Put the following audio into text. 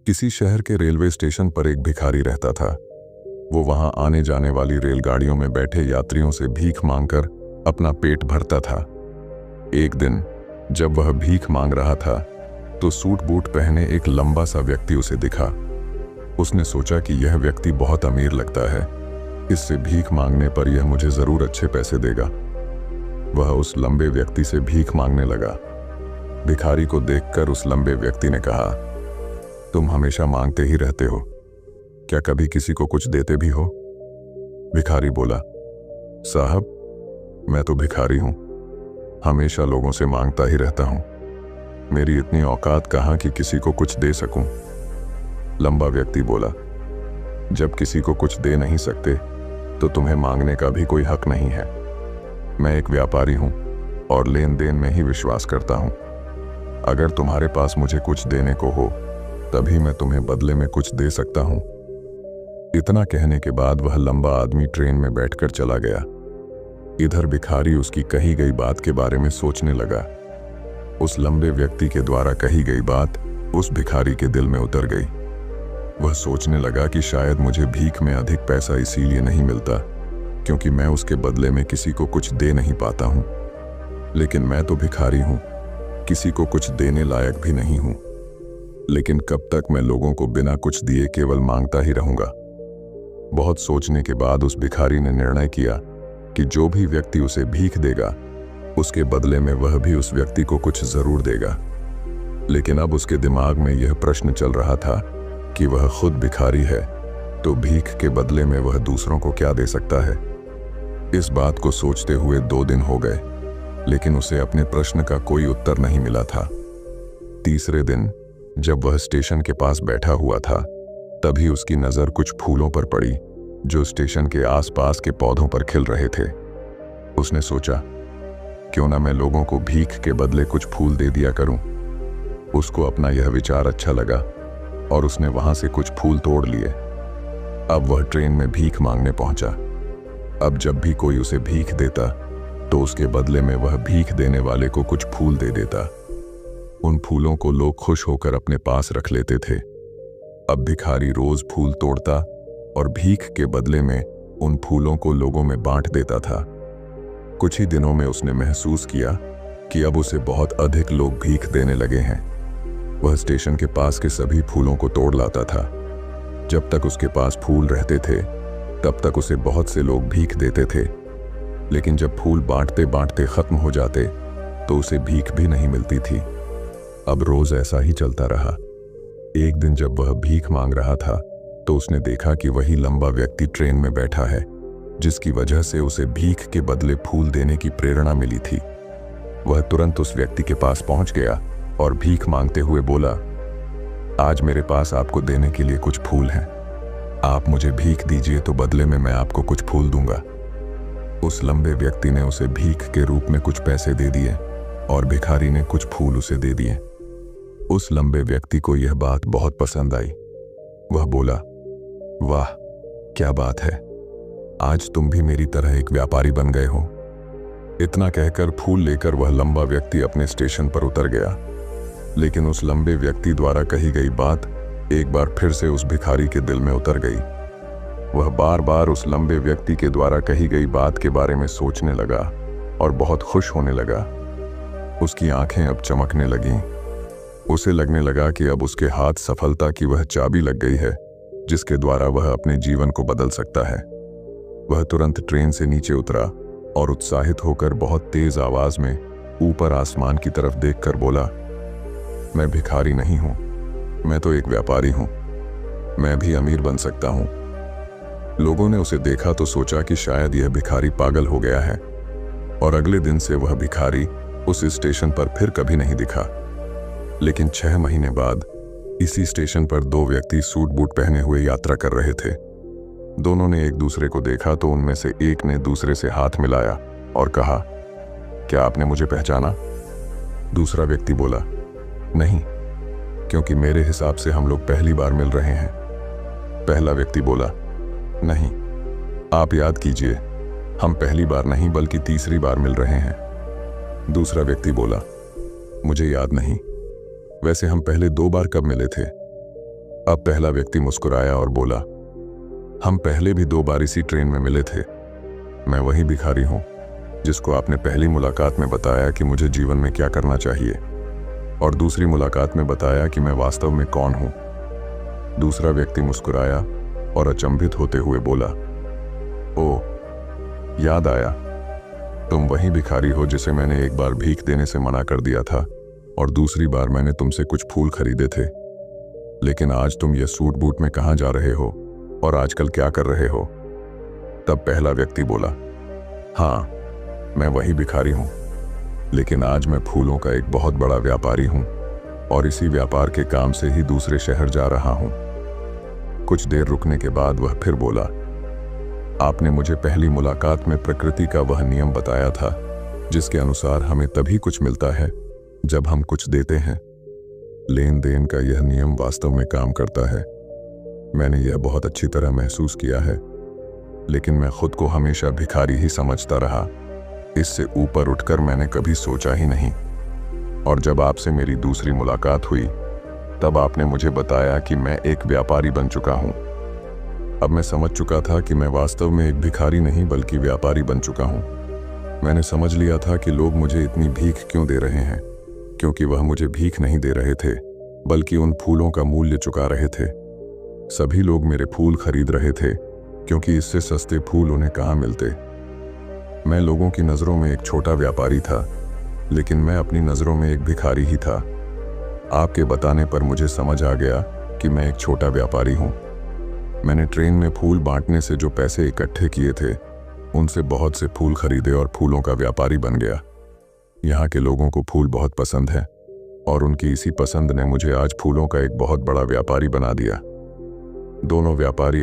किसी शहर के रेलवे स्टेशन पर एक भिखारी रहता था। वो वहां आने जाने वाली रेलगाड़ियों में बैठे यात्रियों से भीख मांगकर अपना पेट भरता था। एक दिन जब वह भीख मांग रहा था तो सूट बूट पहने एक लंबा सा व्यक्ति उसे दिखा। उसने सोचा कि यह व्यक्ति बहुत अमीर लगता है, इससे भीख मांगने पर यह मुझे जरूर अच्छे पैसे देगा। वह उस लंबे व्यक्ति से भीख मांगने लगा। भिखारी को देखकर उस लंबे व्यक्ति ने कहा, तुम हमेशा मांगते ही रहते हो, क्या कभी किसी को कुछ देते भी हो? भिखारी बोला, साहब मैं तो भिखारी हूं, हमेशा लोगों से मांगता ही रहता हूं। मेरी इतनी औकात कहां कि किसी को कुछ दे सकूं। लंबा व्यक्ति बोला, जब किसी को कुछ दे नहीं सकते तो तुम्हें मांगने का भी कोई हक नहीं है। मैं एक व्यापारी हूं और लेन देन में ही विश्वास करता हूं। अगर तुम्हारे पास मुझे कुछ देने को हो तभी मैं तुम्हें बदले में कुछ दे सकता हूं। इतना कहने के बाद वह लंबा आदमी ट्रेन में बैठकर चला गया। इधर भिखारी उसकी कही गई बात के बारे में सोचने लगा। उस लंबे व्यक्ति के द्वारा कही गई बात उस भिखारी के दिल में उतर गई। वह सोचने लगा कि शायद मुझे भीख में अधिक पैसा इसीलिए नहीं मिलता क्योंकि मैं उसके बदले में किसी को कुछ दे नहीं पाता हूं। लेकिन मैं तो भिखारी हूं, किसी को कुछ देने लायक भी नहीं हूं। लेकिन कब तक मैं लोगों को बिना कुछ दिए केवल मांगता ही रहूंगा? बहुत सोचने के बाद उस भिखारी ने निर्णय किया कि जो भी व्यक्ति उसे भीख देगा उसके बदले में वह भी उस व्यक्ति को कुछ जरूर देगा। लेकिन अब उसके दिमाग में यह प्रश्न चल रहा था कि वह खुद भिखारी है तो भीख के बदले में वह दूसरों को क्या दे सकता है। इस बात को सोचते हुए 2 दिन हो गए, लेकिन उसे अपने प्रश्न का कोई उत्तर नहीं मिला था। तीसरे दिन जब वह स्टेशन के पास बैठा हुआ था तभी उसकी नजर कुछ फूलों पर पड़ी जो स्टेशन के आसपास के पौधों पर खिल रहे थे। उसने सोचा, क्यों ना मैं लोगों को भीख के बदले कुछ फूल दे दिया करूं। उसको अपना यह विचार अच्छा लगा और उसने वहां से कुछ फूल तोड़ लिए। अब वह ट्रेन में भीख मांगने पहुंचा। अब जब भी कोई उसे भीख देता तो उसके बदले में वह भीख देने वाले को कुछ फूल दे देता। उन फूलों को लोग खुश होकर अपने पास रख लेते थे। अब भिखारी रोज फूल तोड़ता और भीख के बदले में उन फूलों को लोगों में बांट देता था। कुछ ही दिनों में उसने महसूस किया कि अब उसे बहुत अधिक लोग भीख देने लगे हैं। वह स्टेशन के पास के सभी फूलों को तोड़ लाता था। जब तक उसके पास फूल रहते थे तब तक उसे बहुत से लोग भीख देते थे, लेकिन जब फूल बांटते बांटते खत्म हो जाते तो उसे भीख भी नहीं मिलती थी। अब रोज ऐसा ही चलता रहा। एक दिन जब वह भीख मांग रहा था तो उसने देखा कि वही लंबा व्यक्ति ट्रेन में बैठा है जिसकी वजह से उसे भीख के बदले फूल देने की प्रेरणा मिली थी। वह तुरंत उस व्यक्ति के पास पहुंच गया और भीख मांगते हुए बोला, आज मेरे पास आपको देने के लिए कुछ फूल हैं। आप मुझे भीख दीजिए तो बदले में मैं आपको कुछ फूल दूंगा। उस लंबे व्यक्ति ने उसे भीख के रूप में कुछ पैसे दे दिए और भिखारी ने कुछ फूल उसे दे दिए। उस लंबे व्यक्ति को यह बात बहुत पसंद आई। वह बोला, वाह क्या बात है, आज तुम भी मेरी तरह एक व्यापारी बन गए हो। इतना कहकर फूल लेकर वह लंबा व्यक्ति अपने स्टेशन पर उतर गया। लेकिन उस लंबे व्यक्ति द्वारा कही गई बात एक बार फिर से उस भिखारी के दिल में उतर गई। वह बार बार उस लंबे व्यक्ति के द्वारा कही गई बात के बारे में सोचने लगा और बहुत खुश होने लगा। उसकी आंखें अब चमकने लगीं। उसे लगने लगा कि अब उसके हाथ सफलता की वह चाबी लग गई है जिसके द्वारा वह अपने जीवन को बदल सकता है। वह तुरंत ट्रेन से नीचे उतरा और उत्साहित होकर बहुत तेज आवाज में ऊपर आसमान की तरफ देखकर बोला, मैं भिखारी नहीं हूं, मैं तो एक व्यापारी हूं, मैं भी अमीर बन सकता हूं। लोगों ने उसे देखा तो सोचा कि शायद यह भिखारी पागल हो गया है और अगले दिन से वह भिखारी उस स्टेशन पर फिर कभी नहीं दिखा। लेकिन 6 महीने बाद इसी स्टेशन पर 2 व्यक्ति सूट बूट पहने हुए यात्रा कर रहे थे। दोनों ने एक दूसरे को देखा तो उनमें से एक ने दूसरे से हाथ मिलाया और कहा, क्या आपने मुझे पहचाना? दूसरा व्यक्ति बोला, नहीं, क्योंकि मेरे हिसाब से हम लोग पहली बार मिल रहे हैं। पहला व्यक्ति बोला, नहीं, आप याद कीजिए, हम पहली बार नहीं बल्कि तीसरी बार मिल रहे हैं। दूसरा व्यक्ति बोला, मुझे याद नहीं, वैसे हम पहले 2 बार कब मिले थे? अब पहला व्यक्ति मुस्कुराया और बोला, हम पहले भी 2 बार इसी ट्रेन में मिले थे। मैं वही भिखारी हूं जिसको आपने पहली मुलाकात में बताया कि मुझे जीवन में क्या करना चाहिए, और दूसरी मुलाकात में बताया कि मैं वास्तव में कौन हूं। दूसरा व्यक्ति मुस्कुराया और अचंभित होते हुए बोला, ओ, याद आया, तुम वही भिखारी हो जिसे मैंने एक बार भीख देने से मना कर दिया था और दूसरी बार मैंने तुमसे कुछ फूल खरीदे थे। लेकिन आज तुम ये सूट बूट में कहाँ जा रहे हो और आजकल क्या कर रहे हो? तब पहला व्यक्ति बोला, हाँ, मैं वही भिखारी हूं, लेकिन आज मैं फूलों का एक बहुत बड़ा व्यापारी हूं और इसी व्यापार के काम से ही दूसरे शहर जा रहा हूं। कुछ देर रुकने के बाद वह फिर बोला, आपने मुझे पहली मुलाकात में प्रकृति का वह नियम बताया था जिसके अनुसार हमें तभी कुछ मिलता है जब हम कुछ देते हैं। लेन देन का यह नियम वास्तव में काम करता है। मैंने यह बहुत अच्छी तरह महसूस किया है, लेकिन मैं खुद को हमेशा भिखारी ही समझता रहा। इससे ऊपर उठकर मैंने कभी सोचा ही नहीं। और जब आपसे मेरी दूसरी मुलाकात हुई तब आपने मुझे बताया कि मैं एक व्यापारी बन चुका हूं। अब मैं समझ चुका था कि मैं वास्तव में एक भिखारी नहीं बल्कि व्यापारी बन चुका हूं। मैंने समझ लिया था कि लोग मुझे इतनी भीख क्यों दे रहे हैं, क्योंकि वह मुझे भीख नहीं दे रहे थे बल्कि उन फूलों का मूल्य चुका रहे थे। सभी लोग मेरे फूल खरीद रहे थे क्योंकि इससे सस्ते फूल उन्हें कहाँ मिलते। मैं लोगों की नज़रों में एक छोटा व्यापारी था, लेकिन मैं अपनी नज़रों में एक भिखारी ही था। आपके बताने पर मुझे समझ आ गया कि मैं एक छोटा व्यापारी हूँ। मैंने ट्रेन में फूल बांटने से जो पैसे इकट्ठे किए थे उनसे बहुत से फूल खरीदे और फूलों का व्यापारी बन गया। यहाँ के लोगों को फूल बहुत पसंद है और उनकी इसी पसंद ने मुझे आज फूलों का एक बहुत बड़ा व्यापारी बना दिया। दोनों व्यापारी